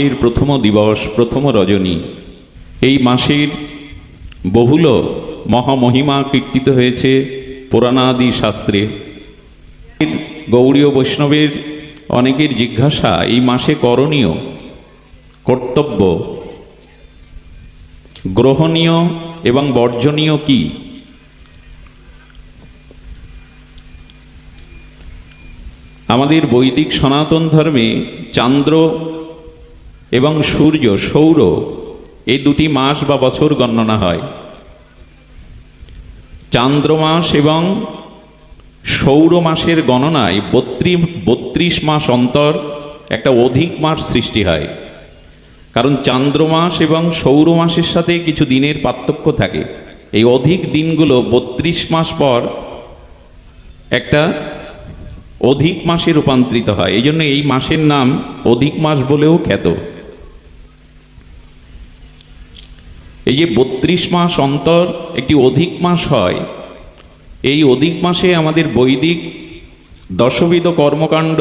এর প্রথম দিবস, প্রথম রজনী। এই মাসের বহুল মহামহিমা কীর্তিত হয়েছে পুরাণাদি শাস্ত্রে। গৌড়ীয় বৈষ্ণবের অনেকের জিজ্ঞাসা, এই মাসে করণীয়, কর্তব্য, গ্রহণীয় এবং বর্জনীয় কি? আমাদের বৈদিক সনাতন ধর্মে চান্দ্র এবং সূর্য, সৌর, এই দুটি মাস বা বছর গণনা হয়। চান্দ্রমাস এবং সৌর মাসের গণনায় 32 মাস অন্তর একটা অধিক মাস সৃষ্টি হয়। কারণ চান্দ্রমাস এবং সৌর মাসের সাথে কিছু দিনের পার্থক্য থাকে। এই অধিক দিনগুলো 32 মাস পর একটা অধিক মাসে রূপান্তরিত হয়। এই জন্য এই মাসের নাম অধিক মাস বলেও খ্যাত। এই যে 32 মাস অন্তর একটি অধিক মাস হয়, এই অধিক মাসে আমাদের বৈদিক দশবিধ কর্মকাণ্ড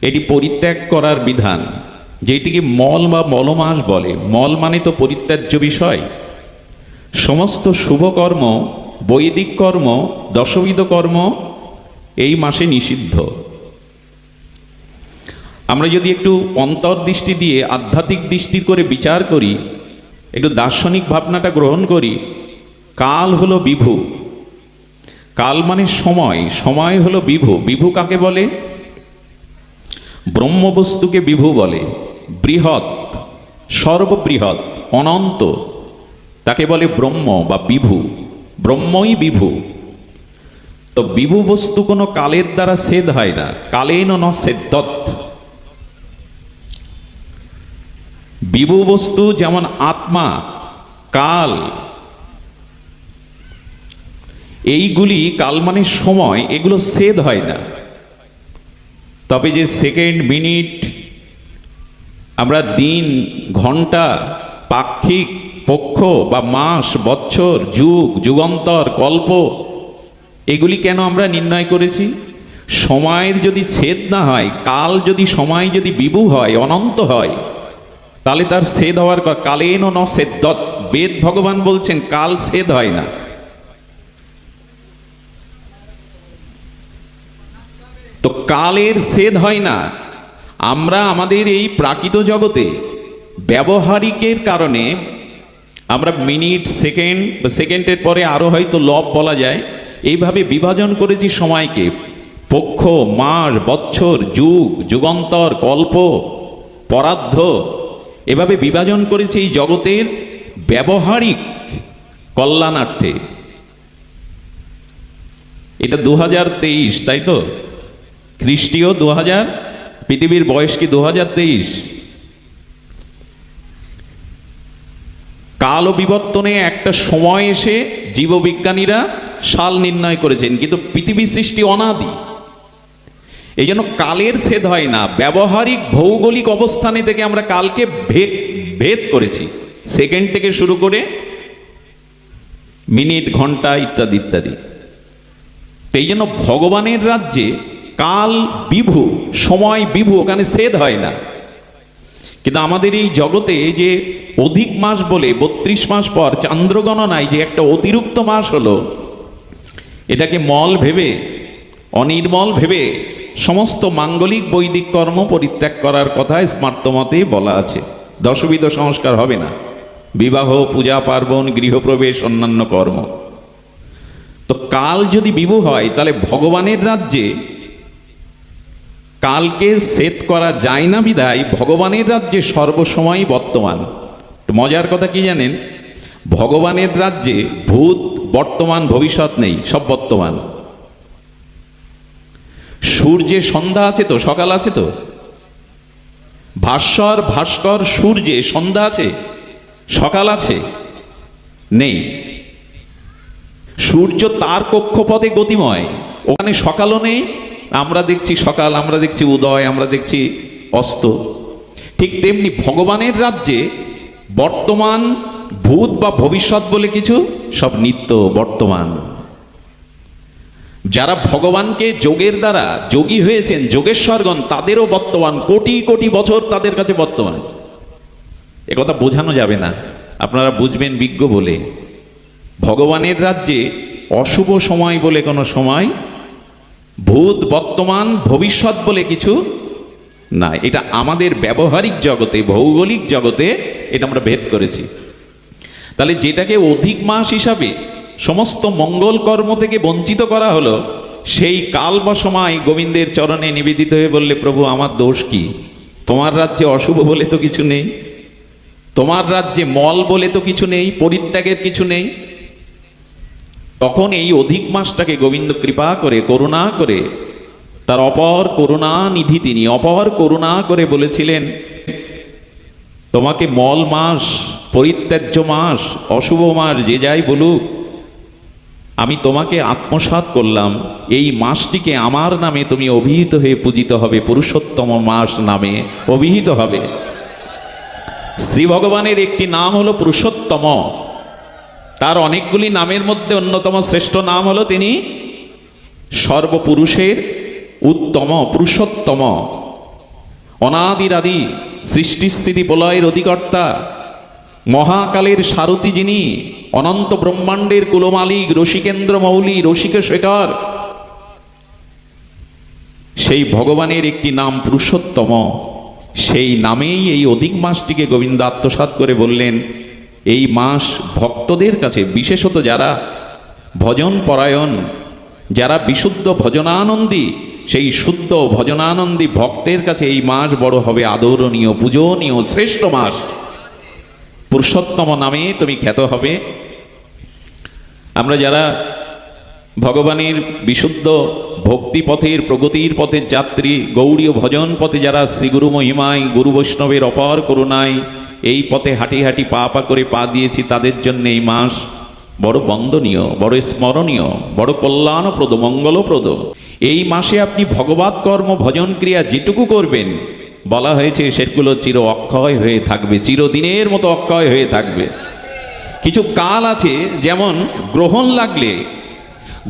এটি পরিত্যাগ করার বিধান, যেটিকে মল বা মলমাস বলে। মল মানে তো পরিত্যাজ্য বিষয়। সমস্ত শুভকর্ম, বৈদিক কর্ম, দশবিধ কর্ম এই মাসে নিষিদ্ধ। আমরা যদি একটু অন্তর্দৃষ্টি দিয়ে আধ্যাত্মিক দৃষ্টি করে বিচার করি, একটু দার্শনিক ভাবনাটা গ্রহণ করি, কাল হলো বিভু। কাল মানে সময়, সময় হলো বিভু। বিভু কাকে বলে? ব্রহ্মবস্তুকে বিভু বলে। বৃহৎ, সর্ববৃহৎ, অনন্ত, তাকে বলে ব্রহ্ম বা বিভু। ব্রহ্মই বিভু। তো বিভু বস্তু কোনো কালের দ্বারা ছেদ হয় না। কালেন ন ছেদ্যত। বিভু বস্তু যেমন আত্মা, কাল, এইগুলি, কাল মানে সময়, এগুলো ছেদ হয় না। তবে যে সেকেন্ড, মিনিট, আমরা দিন, ঘন্টা, পাক্ষিক, পক্ষ বা মাস, বৎসর, যুগ, যুগান্তর, কল্প, এগুলি কেন আমরা নির্ণয় করেছি? সময়ের যদি ছেদ না হয়, কাল যদি, সময় যদি বিভু হয়, অনন্ত হয়, তাহলে তার ছেদ হওয়ার, কালেন ন ছেদ্যত। বেদ ভগবান বলছেন কাল ছেদ হয় না। তো কালের ছেদ হয় না। আমরা আমাদের এই প্রাকৃত জগতে ব্যবহারিকের কারণে আমরা মিনিট, সেকেন্ড, বা সেকেন্ডের পরে আরও হয়তো লব বলা যায়, এইভাবে বিভাজন করেছি সময়কে। পক্ষ, মাস, বৎসর, যুগ, যুগান্তর, কল্প, পরার্ধ, এভাবে বিভাজন করেছি এই জগতের ব্যবহারিক কল্যাণার্থে। এটা 2023, তাই তো? খ্রিস্টীয় 2000, পৃথিবীর বয়স কি 2023? কাল ও বিবর্তনে একটা সময় এসে জীববিজ্ঞানীরা সাল নির্ণয় করেছেন, কিন্তু পৃথিবী সৃষ্টি অনাদি। এই জন্য কালের ছেদ হয় না। ব্যবহারিক ভৌগোলিক অবস্থানে থেকে আমরা কালকে ভেদ করেছি, সেকেন্ড থেকে শুরু করে মিনিট, ঘন্টা, ইত্যাদি ইত্যাদি। এই জন্য ভগবানের রাজ্যে কাল বিভু, সময় বিভু, ওখানে ছেদ হয় না। কিন্তু আমাদের এই জগতে যে অধিক মাস বলে 32 মাস পর চান্দ্রগণনায় যে একটা অতিরিক্ত মাস হলো, এটাকে মল ভেবে, অনির্মল ভেবে সমস্ত মাঙ্গলিক বৈদিক কর্ম পরিত্যাগ করার কথা স্মার্তমতে বলা আছে। দশবিধ সংস্কার হবে না, বিবাহ, পূজা পার্বণ, গৃহপ্রবেশ, অন্যান্য কর্ম। তো কাল যদি বিভু হয়, তাহলে ভগবানের রাজ্যে কালকে ছেদ করা যায় না বিধায় ভগবানের রাজ্যে সর্বসময় বর্তমান। মজার কথা কি জানেন? ভগবানের রাজ্যে ভূত, বর্তমান, ভবিষ্যৎ নেই, সব বর্তমান। সূর্যে সন্ধ্যা আছে তো, সকাল আছে তো? ভাস্বর, ভাস্কর, সূর্যে সন্ধ্যা আছে, সকাল আছে? নেই। সূর্য তার কক্ষপথে গতিময়, ওখানে সকালও নেই। আমরা দেখছি সকাল, আমরা দেখছি উদয়, আমরা দেখছি অস্ত। ঠিক তেমনি ভগবানের রাজ্যে বর্তমান, ভূত বা ভবিষ্যৎ বলে কিছু, সব নিত্য বর্তমান। যারা ভগবানকে যোগের দ্বারা যোগী হয়েছেন, যোগেশ্বরগণ, তাদেরও বর্তমান, কোটি কোটি বছর তাদের কাছে বর্তমান। একথা বোঝানো যাবে না, আপনারা বুঝবেন বিজ্ঞ বলে। ভগবানের রাজ্যে অশুভ সময় বলে কোনো সময়, ভূত, বর্তমান, ভবিষ্যৎ বলে কিছু না। এটা আমাদের ব্যবহারিক জগতে, ভৌগোলিক জগতে এটা আমরা ভেদ করেছি। তাহলে যেটাকে অধিক মাস হিসাবে সমস্ত মঙ্গল কর্ম থেকে বঞ্চিত করা হলো, সেই কাল বা সময় গোবিন্দের চরণে নিবেদিত হয়ে বললে, প্রভু আমার দোষ কি? তোমার রাজ্যে অশুভ বলে তো কিছু নেই, তোমার রাজ্যে মল বলে তো কিছু নেই, পরিত্যাগের কিছু নেই। তখন এই অধিক মাসটাকে গোবিন্দ কৃপা করে, করুণা করে, তার অপর করুণা নিধি তিনি অপর করুণা করে বলেছিলেন, তোমাকে মল মাস, পরিত্যাজ্য মাস, অশুভ মাস যে যাই বলুক, আমি তোমাকে আত্মসাৎ করলাম। এই মাসটিকে আমার নামে তুমি অভিহিত হয়ে পূজিত হবে, পুরুষোত্তম মাস নামে অভিহিত হবে। শ্রী ভগবানের একটি নাম হলো পুরুষোত্তম। তার অনেকগুলি নামের মধ্যে অন্যতম শ্রেষ্ঠ নাম হলো তিনি সর্বপুরুষের উত্তম, পুরুষোত্তম, অনাদির আদি, সৃষ্টি স্থিতি প্রলয়ের অধিকর্তা, মহাকালের সারথি যিনি, অনন্ত ব্রহ্মাণ্ডের কুলমালিক, রসিকেন্দ্র মৌলি, রসিক শেখর, সেই ভগবানের একটি নাম পুরুষোত্তম। সেই নামেই এই অধিক মাসটিকে গোবিন্দ আত্মসাৎ করে বললেন, এই মাস ভক্তদের কাছে, বিশেষত যারা ভজন পরায়ণ, যারা বিশুদ্ধ ভজনানন্দী, সেই শুদ্ধ ভজনানন্দী ভক্তের কাছে এই মাস বড় হবে আদরণীয়, পূজনীয়, শ্রেষ্ঠ মাস। পুরুষোত্তম নামে তুমি খ্যাত হবে। আমরা যারা ভগবানের বিশুদ্ধ ভক্তিপথের, প্রগতির পথের যাত্রী, গৌড়ীয় ভজন পথে যারা শ্রীগুরু মহিমায়, গুরু বৈষ্ণবের অপার করুণায় এই পথে হাঁটি হাঁটি পা পা করে পা দিয়েছি, তাদের জন্য এই মাস বড় বন্দনীয়, বড় স্মরণীয়, বড় কল্যাণপ্রদ, মঙ্গলপ্রদ। এই মাসে আপনি ভগবৎ কর্ম, ভজন ক্রিয়া যেটুকু করবেন, বলা হয়েছে সেগুলো চির অক্ষয় হয়ে থাকবে, চিরদিনের মতো অক্ষয় হয়ে থাকবে। কিছু কাল আছে, যেমন গ্রহণ লাগলে,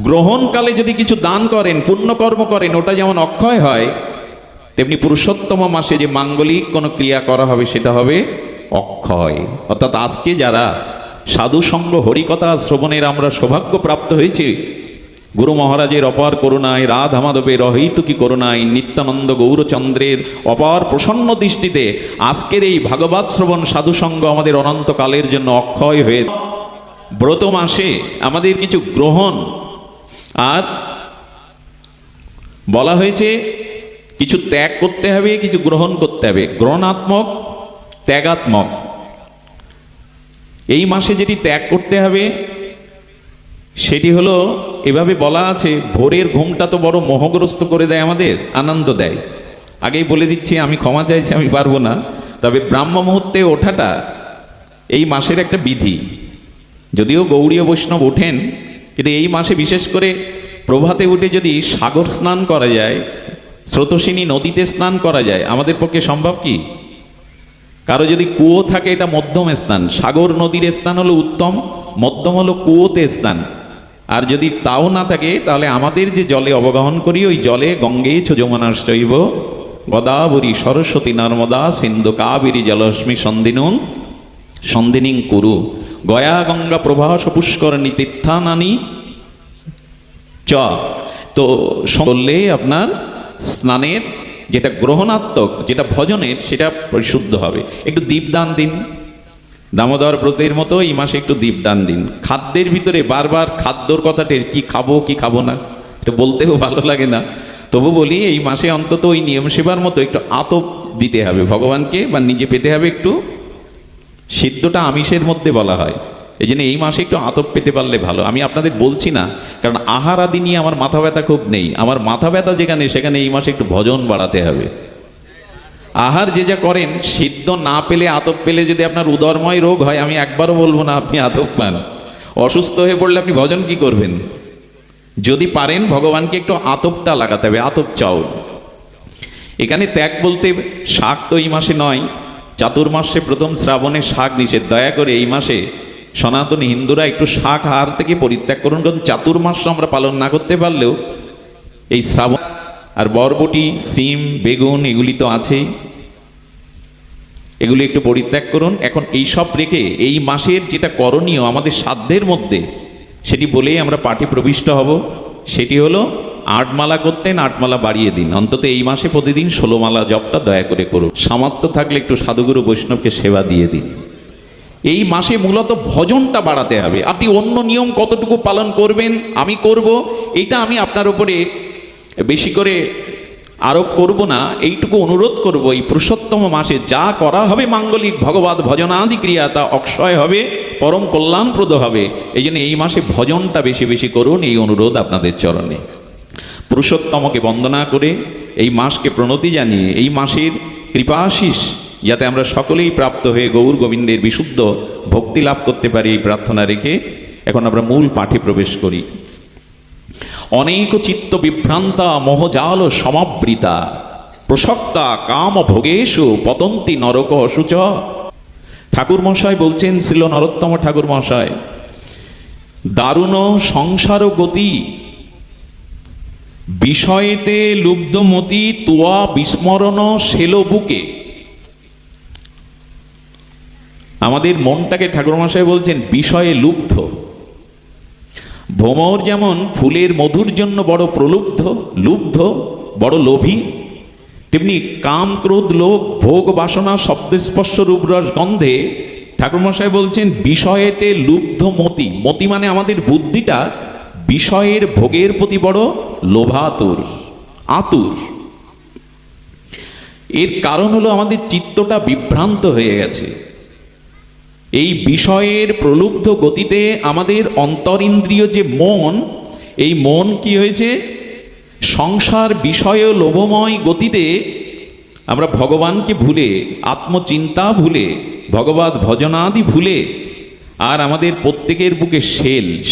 গ্রহণকালে যদি কিছু দান করেন, পুণ্যকর্ম করেন, ওটা যেমন অক্ষয় হয়, তেমনি পুরুষোত্তম মাসে যে মাঙ্গলিক কোনো ক্রিয়া করা হবে সেটা হবে অক্ষয়। অর্থাৎ আজকে যারা সাধুসঙ্গ হরিকথা শ্রবণের আমরা সৌভাগ্য প্রাপ্ত হয়েছে, গুরু মহারাজের অপার করুণায়, রাধা মাধবের অহৈতুকী করুণায়, নিত্যানন্দ গৌরচন্দ্রের অপার প্রসন্ন দৃষ্টিতে আজকের এই ভাগবত শ্রবণ সাধুসঙ্গ আমাদের অনন্তকালের জন্য অক্ষয় হয়ে, ব্রত মাসে আমাদের কিছু গ্রহণ, আর বলা হয়েছে কিছু ত্যাগ করতে হবে, কিছু গ্রহণ করতে হবে, গ্রহণাত্মক, ত্যাগাত্মক। এই মাসে যেটি ত্যাগ করতে হবে সেটি হলো, এভাবে বলা আছে, ভোরের ঘুমটা তো বড় মোহগ্রস্ত করে দেয়, আমাদের আনন্দ দেয়। আগেই বলে দিচ্ছি, আমি ক্ষমা চাইছি, আমি পারবো না, তবে ব্রাহ্ম মুহূর্তে ওঠাটা এই মাসের একটা বিধি। যদিও গৌড়ীয় বৈষ্ণব ওঠেন, কিন্তু এই মাসে বিশেষ করে প্রভাতে উঠে যদি সাগর স্নান করা যায়, স্রোতস্বিনী নদীতে স্নান করা যায়, আমাদের পক্ষে সম্ভব কি? কারো যদি কুয়ো থাকে, এটা মধ্যম স্থান, সাগর নদীর স্থান হলো উত্তম, মধ্যম হলো কুয়োতে স্থান। আর যদি তাও না থাকে, তাহলে আমাদের যে জলে অবগাহন করি, ওই জলে গঙ্গে ছ যমুনাশ্চৈব গোদাবরী সরস্বতী নর্মদা সিন্ধু কাবেরী জলস্মি সন্ধিনিং কুরু গয়া গঙ্গা প্রভাস পুষ্করণী তীর্থানানি চ। তো বললে আপনার স্নানের যেটা গ্রহণাত্মক, যেটা ভজনের, সেটা পরিশুদ্ধ হবে। একটু দীপদান দিন, দামোদর ব্রতের মতো এই মাসে একটু দীপদান দিন। খাদ্যের ভিতরে বারবার খাদ্যর কথাটা, কি খাবো কি খাবো না, এটা বলতেও ভালো লাগে না, তবু বলি এই মাসে অন্তত ওই নিয়ম সেবার মতো একটু আতপ দিতে হবে ভগবানকে, বা নিজে পেতে হবে একটু। সিদ্ধটা আমিষের মধ্যে বলা হয়, এই জন্য এই মাসে একটু আতপ পেতে পারলে ভালো। আমি আপনাদের বলছি না, কারণ আহার আদি নিয়ে আমার মাথা ব্যথা খুব নেই। আমার মাথা ব্যথা যেখানে, সেখানে এই মাসে একটু ভজন বাড়াতে হবে। আহার যে যা করেন, সিদ্ধ না পেলে, আতপ পেলে যদি আপনার উদরময় রোগ হয়, আমি একবারও বলবো না আপনি আতপ পান। অসুস্থ হয়ে পড়লে আপনি ভজন কি করবেন? যদি পারেন ভগবানকে একটু আতপটা লাগাতে হবে, আতপ চাউল। এখানে ত্যাগ বলতে শাক তো এই মাসে নয়, চাতুর্মাসে প্রথম শ্রাবণে শাক নিষেধ। দয়া করে এই মাসে সনাতনী হিন্দুরা একটু শাক আহার থেকে পরিত্যাগ করুন, কারণ চাতুর্মাস আমরা পালন না করতে পারলেও এই শ্রাবণ আর বরবটি, সিম, বেগুন এগুলি তো আছেই, এগুলি একটু পরিত্যাগ করুন। এখন এই সব রেখে এই মাসের যেটা করণীয় আমাদের সাধ্যের মধ্যে, সেটি বলেই আমরা পাঠে প্রবিষ্ট হব। সেটি হলো 8 মালা করতেন, 8 মালা বাড়িয়ে দিন, অন্তত এই মাসে প্রতিদিন 16 মালা জপটা দয়া করে করুন। সামর্থ্য থাকলে একটু সাধুগুরু বৈষ্ণবকে সেবা দিয়ে দিন। এই মাসে মূলত ভজনটা বাড়াতে হবে। আপনি অন্য নিয়ম কতটুকু পালন করবেন, আমি করব, এটা আমি আপনার উপরে বেশি করে আরোপ করব না, এইটুকু অনুরোধ করব, এই পুরুষোত্তম মাসে যা করা হবে মাঙ্গলিক ভগবত ভজনাদি ক্রিয়া তা অক্ষয় হবে, পরম কল্যাণপ্রদ হবে। এই জন্য এই মাসে ভজনটা বেশি বেশি করুন, এই অনুরোধ আপনাদের চরণে। পুরুষোত্তমকে বন্দনা করে, এই মাসকে প্রণতি জানিয়ে, এই মাসের কৃপাশিস যাতে আমরা সকলেই প্রাপ্ত হয়ে গৌর গোবিন্দের বিশুদ্ধ ভক্তি লাভ করতে পারি, এই প্রার্থনা রেখে এখন আমরা মূল পাঠে প্রবেশ করি। অনেক চিত্ত বিভ্রান্তা মোহজাল সমাবৃতা প্রসক্তা কাম ভোগেশু পতন্তি নরক অসুচ। ঠাকুর মশাই বলছেন, ছিল নরোত্তম ঠাকুর মশাই, দারুণ সংসার গতি বিষয়েতে লুব্ধমতি তোয়া বিস্মরণ শেল বুকে। আমাদের মনটাকে ঠাকুরমশাই বলছেন বিষয়ে লুব্ধ। ভ্রমর যেমন ফুলের মধুর জন্য বড় প্রলুব্ধ, লুব্ধ, বড় লোভী, তেমনি কাম, ক্রোধ, লোভ, ভোগ, বাসনা, শব্দস্পর্শ, রূপরস, গন্ধে ঠাকুরমশাই বলছেন বিষয়েতে লুব্ধ মতি। মতি মানে আমাদের বুদ্ধিটা বিষয়ের ভোগের প্রতি বড় লোভাতুর, আতুর। এর কারণ হলো আমাদের চিত্তটা বিভ্রান্ত হয়ে গেছে। এই বিষয়ের প্রলুব্ধ গতিতে আমাদের অন্তরিন্দ্রিয় যে মন, এই মন কি হয়েছে, সংসার বিষয় লোভময় গতিতে আমরা ভগবানকে ভুলে, আত্মচিন্তা ভুলে, ভগবত ভজনাদি ভুলে, আর আমাদের প্রত্যেকের বুকে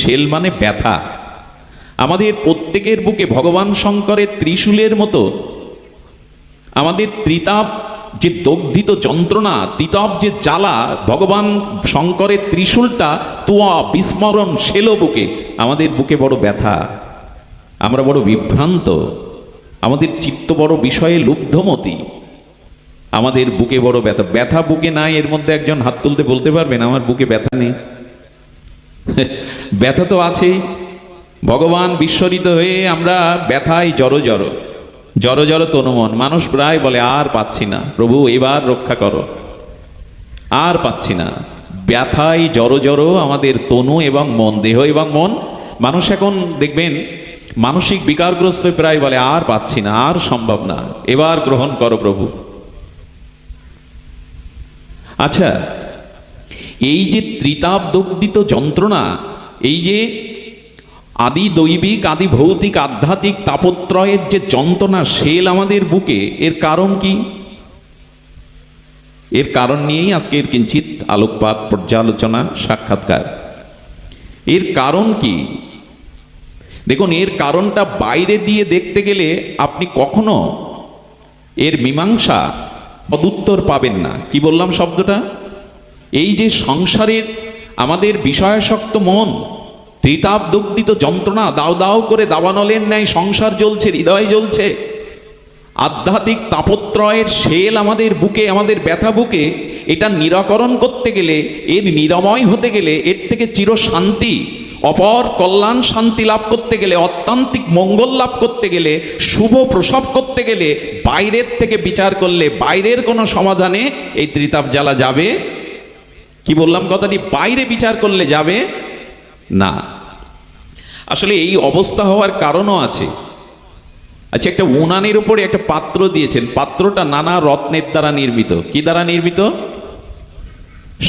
শেল মানে ব্যথা, আমাদের প্রত্যেকের বুকে ভগবান শঙ্করের ত্রিশূলের মতো আমাদের ত্রিতাপ যে দগ্ধিত যন্ত্রণা, তিতাব যে জ্বালা, ভগবান শঙ্করের ত্রিশূলটা তোয়া বিস্মরণ শেল বুকে, আমাদের বুকে বড় ব্যথা, আমরা বড় বিভ্রান্ত, আমাদের চিত্ত বড় বিষয়ে লুব্ধমতি, আমাদের বুকে বড় ব্যথা। ব্যথা বুকে নাই, এর মধ্যে একজন হাত তুলতে বলতে পারবেন আমার বুকে ব্যথা নেই? ব্যথা তো আছেই। ভগবান বিস্মরিত হয়ে আমরা ব্যথায় জড়ো জড়ো তনুমন। মানুষ প্রায় বলে আর পাচ্ছি না প্রভু, এবার রক্ষা করো, আর পাচ্ছি না। ব্যথায় জড়ো আমাদের তনু এবং মন, দেহ এবং মন। মানুষ এখন দেখবেন মানসিক বিকারগ্রস্ত প্রায় বলে আর পাচ্ছি না, আর সম্ভব না, এবার গ্রহণ করো প্রভু। আচ্ছা, এই যে ত্রিতাপ দগ্ধিত যন্ত্রণা, এই যে আদি দৈবিক, আদি ভৌতিক, আধ্যাত্মিক তাপত্রয়ের যে যন্ত্রণা শেল আমাদের বুকে, এর কারণ কি? এর কারণ নিয়েই আজকের কিঞ্চিত আলোকপাত, পর্যালোচনা, সাক্ষাৎকার। এর কারণ কি? দেখুন, এর কারণটা বাইরে দিয়ে দেখতে গেলে আপনি কখনো এর মীমাংসা সদুত্তর পাবেন না। কি বললাম শব্দটা? এই যে সংসারের আমাদের বিষয়াসক্ত মন, ত্রিতাপ দগ্ধিত যন্ত্রণা, দাও দাও করে দাবানলের ন্যায় সংসার জ্বলছে, হৃদয় জ্বলছে, আধ্যাত্মিক তাপত্রয়ের শেল আমাদের বুকে, আমাদের ব্যথা বুকে, এটা নিরাকরণ করতে গেলে, এর নিরাময় হতে গেলে, এর থেকে চির শান্তি, অপর কল্যাণ শান্তি লাভ করতে গেলে, অত্যান্তিক মঙ্গল লাভ করতে গেলে, শুভ প্রসব করতে গেলে, বাইরের থেকে বিচার করলে, বাইরের কোনো সমাধানে এই ত্রিতাপ জ্বালা যাবে? কি বললাম কথাটি? বাইরে বিচার করলে যাবে না। আসলে এই অবস্থা হওয়ার কারণও আছে। আচ্ছা, একটা উনানের উপরে একটা পাত্র দিয়েছেন, পাত্রটা নানা রত্নের দ্বারা নির্মিত। কি দ্বারা নির্মিত?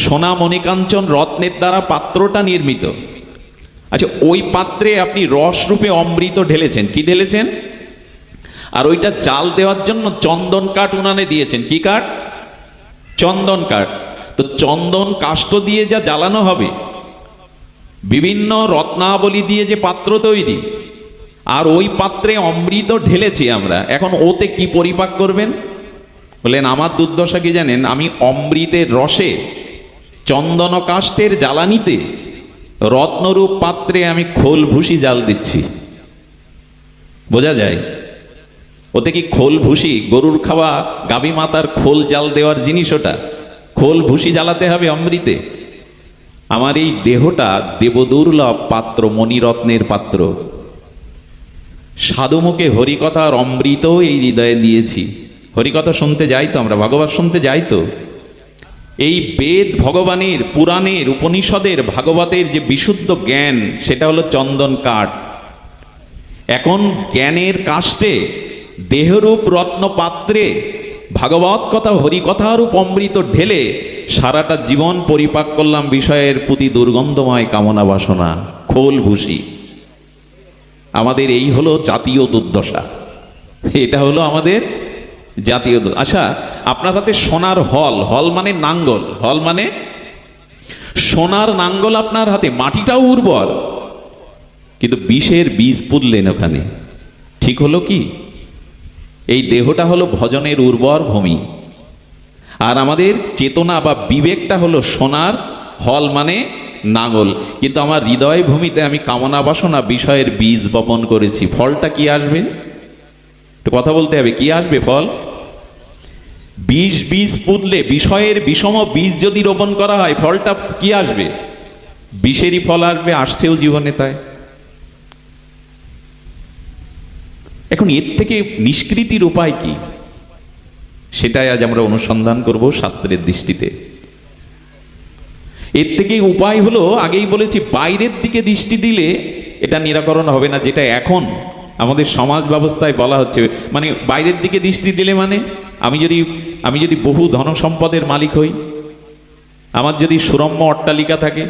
সোনা মণিকাঞ্চন রত্নের দ্বারা পাত্রটা নির্মিত। আচ্ছা, ওই পাত্রে আপনি রসরূপে অমৃত ঢেলেছেন। কি ঢেলেছেন? আর ওইটা জাল দেওয়ার জন্য চন্দন কাঠ উনানে দিয়েছেন। কি কাঠ? চন্দন কাঠ। তো চন্দন কাষ্ঠ দিয়ে যা জ্বালানো হবে, বিভিন্ন রত্নাবলী দিয়ে যে পাত্র তৈরি, আর ওই পাত্রে অমৃত ঢেলেছি আমরা, এখন ওতে কি পরিপাক করবেন? বললেন আমার দুর্দশা কি জানেন, আমি অমৃতের রসে চন্দন কাষ্ঠের জ্বালানিতে রত্নরূপ পাত্রে আমি খোল ভুসি জাল দিচ্ছি। বোঝা যায় ওতে কি খোল ভুসি, গরুর খাওয়া গাভী মাতার খোল জাল দেওয়ার জিনিস ওটা? খোল ভুসি জ্বালাতে হবে অমৃতে। আমার এই দেহটা দেবদুর্লভ পাত্র, মণিরত্নের পাত্র। সাধুমুখে হরিকথার অমৃত এই হৃদয়ে দিয়েছি। হরিকথা শুনতে যাই তো আমরা, ভাগবত শুনতে যাই তো। এই বেদ, ভগবানের, পুরাণের, উপনিষদের, ভাগবতের যে বিশুদ্ধ জ্ঞান, সেটা হলো চন্দন কাঠ। এখন জ্ঞানের কাষ্ঠে দেহরূপ রত্ন পাত্রে ভাগবত কথা, হরিকথারূপ অমৃত ঢেলে সারাটা জীবন পরিপাক করলাম বিষয়ের প্রতি দুর্গন্ধময় কামনা বাসনা, খোল ভুসি। আমাদের এই হলো জাতীয় দুর্দশা। এটা হলো আমাদের জাতীয়। আচ্ছা, আপনার হাতে সোনার হল, হল মানে নাঙ্গল, হল মানে সোনার নাঙ্গল আপনার হাতে, মাটিটাও উর্বর, কিন্তু বিষের বীজ পুঁতলেন ওখানে। ঠিক হলো কি? এই দেহটা হলো ভজনের উর্বর ভূমি, আর আমাদের চেতনা বা বিবেকটা হলো সোনার হল মানে নাঙ্গল। কিন্তু আমার হৃদয় ভূমিতে আমি কামনা বাসনা বিষয়ের বীজ বপন করেছি। ফলটা কি আসবে? একটু কথা বলতে হবে, কি আসবে ফল? বীজ পুঁতলে, বিষয়ের বিষম বীজ যদি রোপণ করা হয়, ফলটা কি আসবে? বিষেরই ফল আসবে, আসছেও জীবনে তাই। এখন এর থেকে নিষ্কৃতির উপায় কি, সেটাই আজ আমরা অনুসন্ধান করব শাস্ত্রের দৃষ্টিতে। এর থেকে উপায় হলো, আগেই বলেছি, বাইরের দিকে দৃষ্টি দিলে এটা নিরাকরণ হবে না, যেটা এখন আমাদের সমাজ ব্যবস্থায় বলা হচ্ছে। মানে বাইরের দিকে দৃষ্টি দিলে মানে আমি যদি বহু ধন সম্পদের মালিক হই, আমার যদি সুরম্য অট্টালিকা থাকে,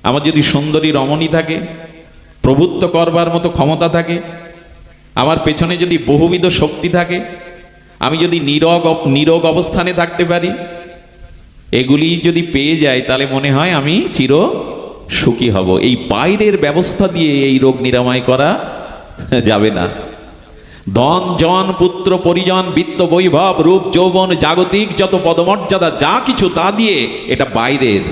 আমার যদি সুন্দরী রমণী থাকে, প্রভুত্ব করবার মতো ক্ষমতা থাকে, আমার পেছনে যদি বহুবিধ শক্তি থাকে, আমি যদি নীরব অবস্থানে থাকতে পারি, এগুলি যদি পেয়ে যাই, তাহলে মনে হয় আমি চির সুখী হব। এই বাইরের ব্যবস্থা দিয়ে এই রোগ নিরাময় করা যাবে না। ধন, জন, পুত্র, পরিজন, বিত্ত, বৈভব, রূপ, যৌবন, জাগতিক যত পদমর্যাদা যা কিছু, তা দিয়ে এটা বাইরের।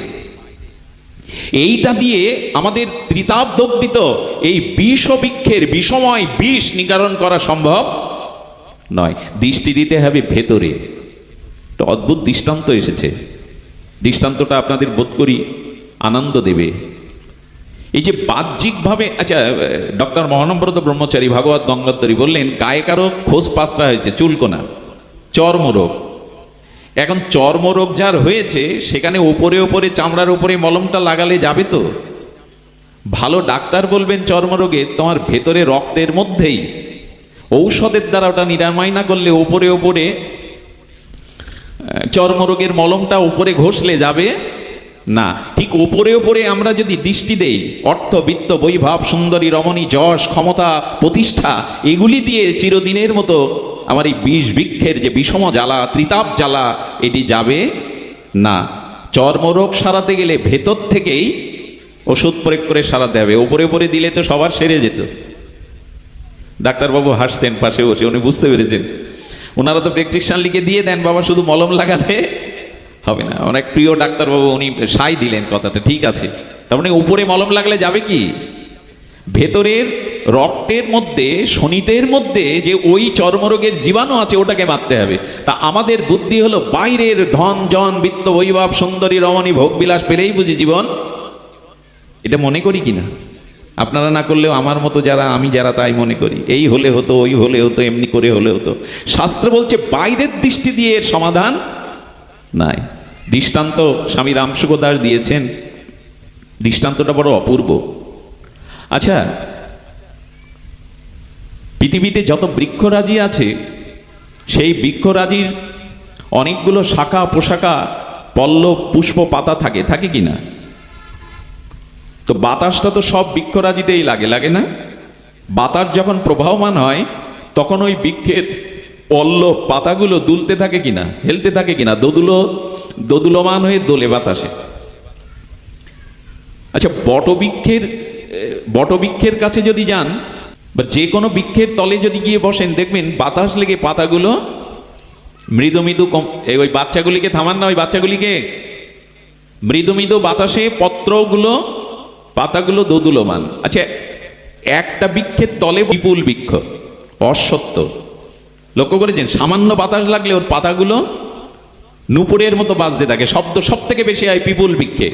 এইটা দিয়ে আমাদের ত্রিতাবদগ্ধিত এই বিষ বৃক্ষের বিষময় বিষ নিবারণ করা সম্ভব নয়। দৃষ্টি দিতে হবে ভেতরে। একটা অদ্ভুত দৃষ্টান্ত এসেছে, দৃষ্টান্তটা আপনাদের বোধ করি আনন্দ দেবে। এই যে বাহ্যিকভাবে, আচ্ছা, ডক্টর মহানব্রত ব্রহ্মচারী ভাগবত গঙ্গোত্তরী বললেন, গায়ে কারো খোঁজ পাঁচটা হয়েছে, চুলকোনা, চর্মরোগ। এখন চর্মরোগ যার হয়েছে, সেখানে ওপরে ওপরে চামড়ার উপরে মলমটা লাগালে যাবে তো? ভালো ডাক্তার বলবেন চর্মরোগে, তোমার ভেতরে রক্তের মধ্যেই ঔষধের দ্বারা ওটা নিরাময় না করলে ওপরে ওপরে চর্মরোগের মলমটা উপরে ঘষলে যাবে না। ঠিক ওপরে ওপরে আমরা যদি দৃষ্টি দেই, অর্থ, বিত্ত, বৈভব, সুন্দরী রমণী, যশ, ক্ষমতা, প্রতিষ্ঠা, এগুলি দিয়ে চিরদিনের মতো আমার এই বিষ বৃক্ষের যে বিষম জ্বালা, ত্রিতাপ জ্বালা, এটি যাবে না। চর্মরোগ সারাতে গেলে ভেতর থেকেই ওষুধ প্রয়োগ করে সারাতে হবে। ওপরে ওপরে দিলে তো সবার সেরে যেত। ডাক্তারবাবু হাসছেন পাশে বসে, উনি বুঝতে পেরেছেন। ওনারা তো প্রেসক্রিপশন লিখে দিয়ে দেন, বাবা শুধু মলম লাগালে হবে না। অনেক প্রিয় ডাক্তারবাবু, উনি সাই দিলেন কথাটা, ঠিক আছে। তার মানে উপরে মলম লাগলে যাবে কি? ভেতরের রক্তের মধ্যে, শনিতের মধ্যে যে ওই চর্মরোগের জীবাণু আছে, ওটাকে মারতে হবে। তা আমাদের বুদ্ধি হলো বাইরের ধন, জন, বিত্ত, বৈভব, সুন্দরী রমণী, ভোগবিলাস পেলেই বুঝি জীবন। এটা মনে করি কিনা? আপনারা না করলেও আমার মতো যারা, আমি যারা, তাই মনে করি। এই হলে হতো, ওই হলে হতো, এমনি করে হলে হতো। শাস্ত্র বলছে বাইরের দৃষ্টি দিয়ে এর সমাধান নাই। দৃষ্টান্ত স্বামী রামসুখ দাস দিয়েছেন, দৃষ্টান্তটা বড় অপূর্ব। আচ্ছা, পৃথিবীতে যত বৃক্ষরাজি আছে, সেই বৃক্ষরাজির অনেকগুলো শাখা পোশাকা, পল্লব, পুষ্প, পাতা থাকে কি না? তো বাতাসটা তো সব বৃক্ষরাজিতেই লাগে না? বাতাস যখন প্রবাহমান হয়, তখন ওই বৃক্ষের পল্লব, পাতাগুলো দুলতে থাকে কিনা, হেলতে থাকে কিনা, দোদুলমান হয়ে দোলে বাতাসে। আচ্ছা, বটবৃক্ষের কাছে যদি যান, বা যে কোনো বৃক্ষের তলে যদি গিয়ে বসেন, দেখবেন বাতাস লেগে পাতাগুলো মৃদু মৃদু ওই বাচ্চাগুলিকে থামান না, ওই বাচ্চাগুলিকে মৃদু মৃদু বাতাসে পত্রগুলো পাতাগুলো দোদুলমান। আচ্ছা, একটা বৃক্ষের তলে বিপুল বৃক্ষ অশ্বত্থ, লক্ষ্য করেছেন? সামান্য বাতাস লাগলে ওর পাতাগুলো নূপুরের মতো বাজতে থাকে, শব্দ সব থেকে বেশি হয় পিপুল বৃক্ষে।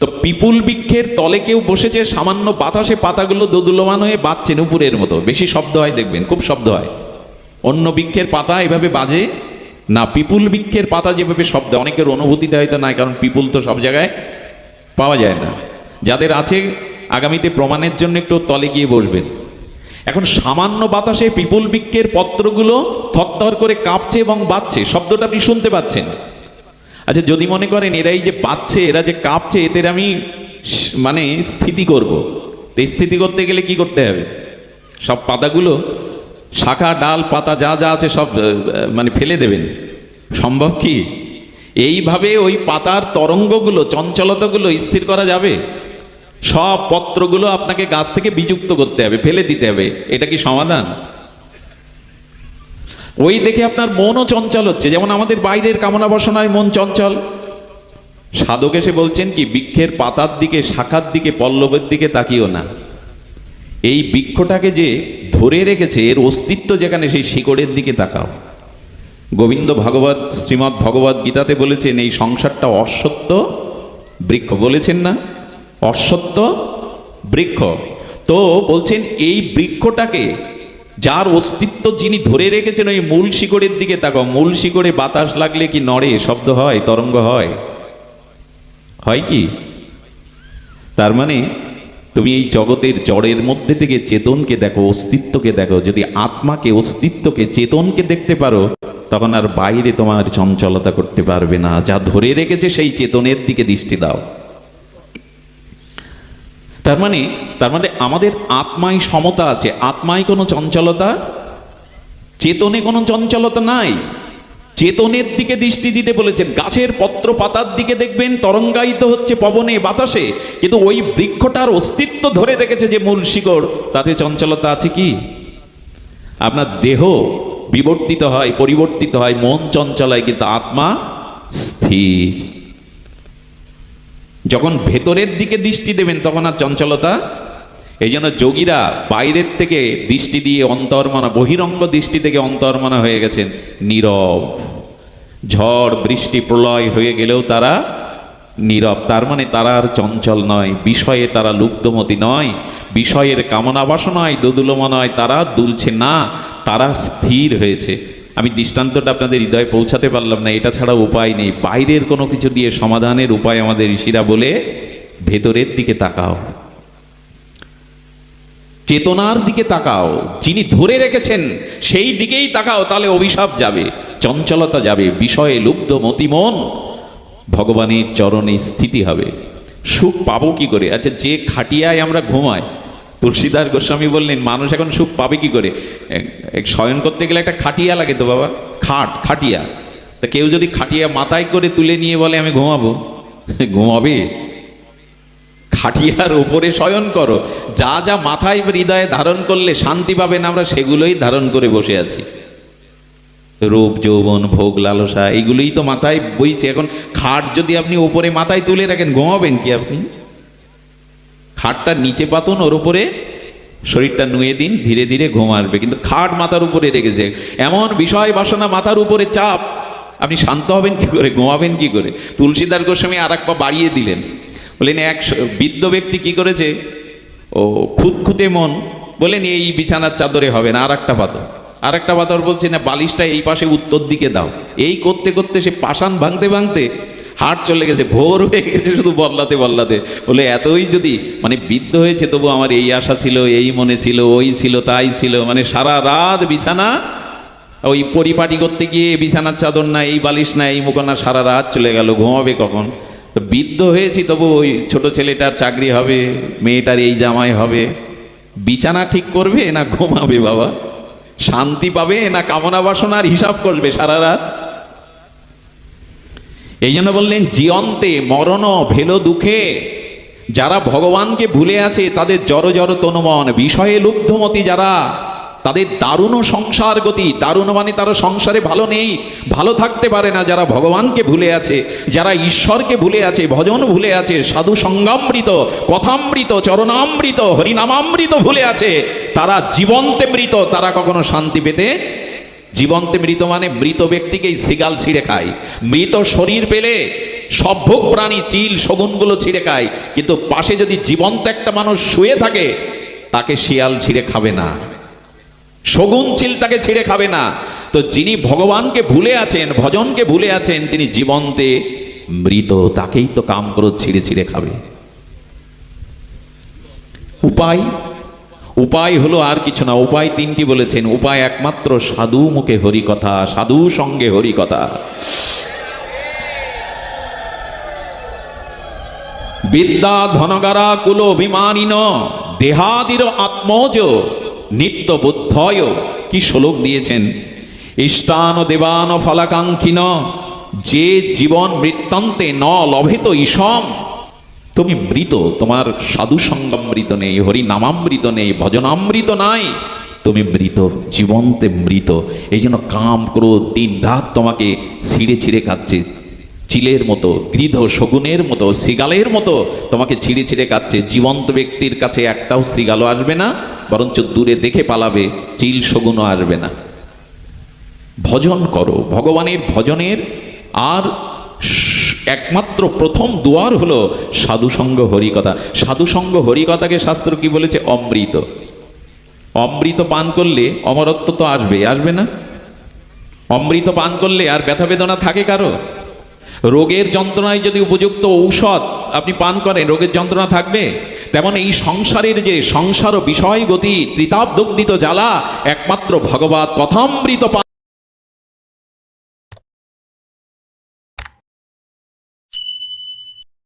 তো পিপুল বৃক্ষের তলে কেউ বসেছে, সামান্য বাতাসে পাতাগুলো দোদুলমান হয়ে বাজছে নূপুরের মতো, বেশি শব্দ হয়, দেখবেন খুব শব্দ হয়। অন্য বৃক্ষের পাতা এভাবে বাজে না, পিপুল বৃক্ষের পাতা যেভাবে শব্দ, অনেকের অনুভূতিতে হয়তো নাই, কারণ পিপুল তো সব জায়গায় পাওয়া যায় না। যাদের আছে আগামীতে প্রমাণের জন্য একটু তলে গিয়ে বসবেন। এখন সামান্য বাতাসে পিপুল বৃক্ষের পত্রগুলো থরথর করে কাঁপছে এবং বাজছে, শব্দটা আপনি শুনতে পাচ্ছেন। আচ্ছা, যদি মনে করেন এরা এই যে বাজছে, এরা যে কাঁপছে, এদের আমি মানে স্থিতি করব, তো এই স্থিতি করতে গেলে কি করতে হবে? সব পাতাগুলো, শাখা ডাল পাতা যা যা আছে সব মানে ফেলে দেবেন, সম্ভব কি? এইভাবে ওই পাতার তরঙ্গগুলো, চঞ্চলতাগুলো স্থির করা যাবে? সব পত্রগুলো আপনাকে গাছ থেকে বিযুক্ত করতে হবে, ফেলে দিতে হবে। এটা কি সমাধান? ওই দেখে আপনার মনও চঞ্চল হচ্ছে, যেমন আমাদের বাইরের কামনা বাসনায় মন চঞ্চল। সাধক এসে বলছেন কি, বৃক্ষের পাতার দিকে, শাখার দিকে, পল্লবের দিকে তাকিও না। এই বৃক্ষটাকে যে ধরে রেখেছে, এর অস্তিত্ব যেখানে, সেই শিকড়ের দিকে তাকাও। গোবিন্দ ভাগবত, শ্রীমদ্ ভগবত গীতাতে বলেছেন এই সংসারটা অশ্বত্থ বৃক্ষ, বলেছেন না? অশ্বত্থ বৃক্ষ। তো বলছেন এই বৃক্ষটাকে, যার অস্তিত্ব যিনি ধরে রেখেছেন, ওই মূল শিকড়ের দিকে তাকাও। মূল শিকড়ে বাতাস লাগলে কি নড়ে, শব্দ হয়, তরঙ্গ হয়? হয় কি? তার মানে তুমি এই জগতের জড়ের মধ্যে থেকে চেতনকে দেখো, অস্তিত্বকে দেখো। যদি আত্মাকে, অস্তিত্বকে, চেতনকে দেখতে পারো, তখন আর বাইরে তোমার চঞ্চলতা করতে পারবে না। যা ধরে রেখেছে সেই চেতনের দিকে দৃষ্টি দাও। তার মানে আমাদের আত্মায় সমতা আছে, আত্মায় কোনো চঞ্চলতা, চেতনে কোনো চঞ্চলতা নাই। চেতনের দিকে দৃষ্টি দিতে বলেছেন। গাছের পত্র পাতার দিকে দেখবেন তরঙ্গায়িত হচ্ছে পবনে, বাতাসে, কিন্তু ওই বৃক্ষটার অস্তিত্ব ধরে রেখেছে যে মূল শিকড়, তাতে চঞ্চলতা আছে কি? আপনার দেহ বিবর্তিত হয়, পরিবর্তিত হয়, মন চঞ্চল হয়, কিন্তু আত্মা স্থির। যখন ভেতরের দিকে দৃষ্টি দেবেন তখন আর চঞ্চলতা। এই জন্য যোগীরা বাইরের থেকে দৃষ্টি দিয়ে অন্তর্মনা, বহিরঙ্গ দৃষ্টি থেকে অন্তর্মনা হয়ে গেছেন নীরব। ঝড় বৃষ্টি প্রলয় হয়ে গেলেও তারা নীরব। তার মানে তারা আর চঞ্চল নয়, বিষয়ে তারা লুব্ধমতি নয়, বিষয়ের কামনা বাসনায় দোদুলমান নয়, তারা দুলছে না, তারা স্থির হয়েছে। আমি দৃষ্টান্তটা আপনাদের হৃদয়ে পৌঁছাতে পারলাম না, এটা ছাড়া উপায় নেই। বাইরের কোনো কিছু দিয়ে সমাধানের উপায় আমাদের ঋষিরা বলে, ভেতরের দিকে তাকাও, চেতনার দিকে তাকাও, যিনি ধরে রেখেছেন সেই দিকেই তাকাও, তাহলে অভিশাপ যাবে, চঞ্চলতা যাবে, বিষয়ে লুব্ধ মতিমন ভগবানের চরণে স্থিতি হবে। সুখ পাবো কি করে? আচ্ছা, যে খাটিয়ায় আমরা ঘুমাই, তুলসীদাস গোস্বামী বললেন মানুষ এখন সুখ পাবে কি করে? শয়ন করতে গেলে একটা খাটিয়া লাগে তো বাবা, খাটিয়া। তা কেউ যদি খাটিয়া মাথায় করে তুলে নিয়ে বলে আমি ঘুমাবো, ঘুমাবে? খাটিয়ার উপরে শয়ন করো। যা যা মাথায় হৃদয়ে ধারণ করলে শান্তি পাবেন, আমরা সেগুলোই ধারণ করে বসে আছি। রূপ, যৌবন, ভোগ, লালসা, এগুলোই তো মাথায় বইছে। এখন খাট যদি আপনি উপরে মাথায় তুলে রাখেন, ঘুমাবেন কি আপনি? খাটটা নিচে পাতুন, ওর উপরে শরীরটা নুয়ে দিন, ধীরে ধীরে ঘুম আসবে। কিন্তু খাট মাথার উপরে রেখেছে, এমন বিষয় বাসনা মাথার উপরে চাপ, আপনি শান্ত হবেন কি করে, ঘুমাবেন কি করে? তুলসীদাস গোস্বামী আর এক পা বাড়িয়ে দিলেন, বললেন এক বৃদ্ধ ব্যক্তি কি করেছে, ও খুঁতখুঁতে মন, বলেন এই বিছানার চাদরে হবে না, আর একটা পাথর বলছে না বালিশটা এই পাশে উত্তর দিকে দাও। এই করতে করতে সে পাষাণ ভাঙতে ভাঙতে হাট চলে গেছে, ভোর হয়ে গেছে শুধু বদলাতে বদলাতে। বলে এতই যদি মানে বৃদ্ধ হয়েছে, তবু আমার এই আশা ছিল, এই মনে ছিল, ওই ছিল, তাই ছিল, মানে সারা রাত বিছানা ওই পরিপাটি করতে গিয়ে বিছানার চাদর না, এই বালিশ না, এই মুখোনা, সারা রাত চলে গেল, ঘুমাবে কখন? বৃদ্ধ হয়েছি, তবু ওই ছোট ছেলেটার চাকরি হবে, মেয়েটার এই জামাই হবে। বিছানা ঠিক করবে না ঘুমাবে বাবা? শান্তি পাবে না কামনা বাসনার হিসাব করবে সারা রাত? এই জন্য বললেন জীবন্তে মরণ ভেলো দুঃখে, যারা ভগবানকে ভুলে আছে তাদের জড় জড় তনুমন, বিষয়ে লুব্ধমতি যারা, তাদের দারুণ সংসার গতি। দারুণ মানে তারা সংসারে ভালো নেই, ভালো থাকতে পারে না। যারা ভগবানকে ভুলে আছে, যারা ঈশ্বরকে ভুলে আছে, ভজন ভুলে আছে, সাধু সঙ্গামৃত, কথামৃত, চরণামৃত, হরিনামামৃত ভুলে আছে, তারা জীবন্তে মৃত। তারা কখনো শান্তি পেতে, জীবন্তে মৃত মানে মৃত ব্যক্তিকেই সিগাল ছিঁড়ে খায়। মৃত শরীর পেলে সভ্য প্রাণী চিল শগুনগুলো ছিঁড়ে খায়, কিন্তু পাশে যদি জীবন্ত একটা মানুষ শুয়ে থাকে তাকে শিয়াল ছিঁড়ে খাবে না, শগুন চিল তাকে ছিঁড়ে খাবে না। তো যিনি ভগবানকে ভুলে আছেন, ভজনকে ভুলে আছেন, তিনি জীবন্তে মৃত, তাকেই তো কাম ক্রোধ ছিঁড়ে ছিঁড়ে খাবে। উপায়, উপায় হলো আর কিছু না। উপায় তিনটি বলেছেন। উপায় একমাত্র সাধু মুখে হরি কথা, সাধু সঙ্গে হরি কথা। বিদ্যা ধনগারা কুল অভিমানিন দেহাদির আত্মজ নিত্য বুদ্ধয়। কি শ্লোক দিয়েছেন! ইষ্টান দেবান ফলাকাঙ্ক্ষিন যে জীবন মৃত্যন্তে ন লভেত ঈশম। তুমি মৃত, তোমার সাধু সঙ্গামৃত নেই, হরি নামামৃত নেই, ভজনামৃত নাই, তুমি মৃত, জীবন্তে মৃত। এই জন্য কাম ক্রোধ দিন রাত তোমাকে ছিঁড়ে ছিঁড়ে খাচ্ছে, চিলের মতো, গৃধ শগুনের মতো, সিগালের মতো তোমাকে ছিঁড়ে ছিঁড়ে খাচ্ছে। জীবন্ত ব্যক্তির কাছে একটাও সিগালও আসবে না, বরঞ্চ দূরে দেখে পালাবে, চিল শগুনও আসবে না। ভজন করো, ভগবানের ভজনের আর একমাত্র প্রথম দুয়ার হলো সাধুসঙ্গ হরিকথা। সাধুসঙ্গ হরিকথাকে শাস্ত্র কি বলেছে? অমৃত। অমৃত পান করলে অমরত্ব তো আসবে, আসবে না? অমৃত পান করলে আর ব্যথা বেদনা থাকে কারো? রোগের যন্ত্রণায় যদি উপযুক্ত ঔষধ আপনি পান করেন, রোগের যন্ত্রণা থাকবে? তেমন এই সংসারের যে সংসার বিষয় গতি ত্রিতাপ দগ্ধিত জ্বালা, একমাত্র ভগবত কথামৃত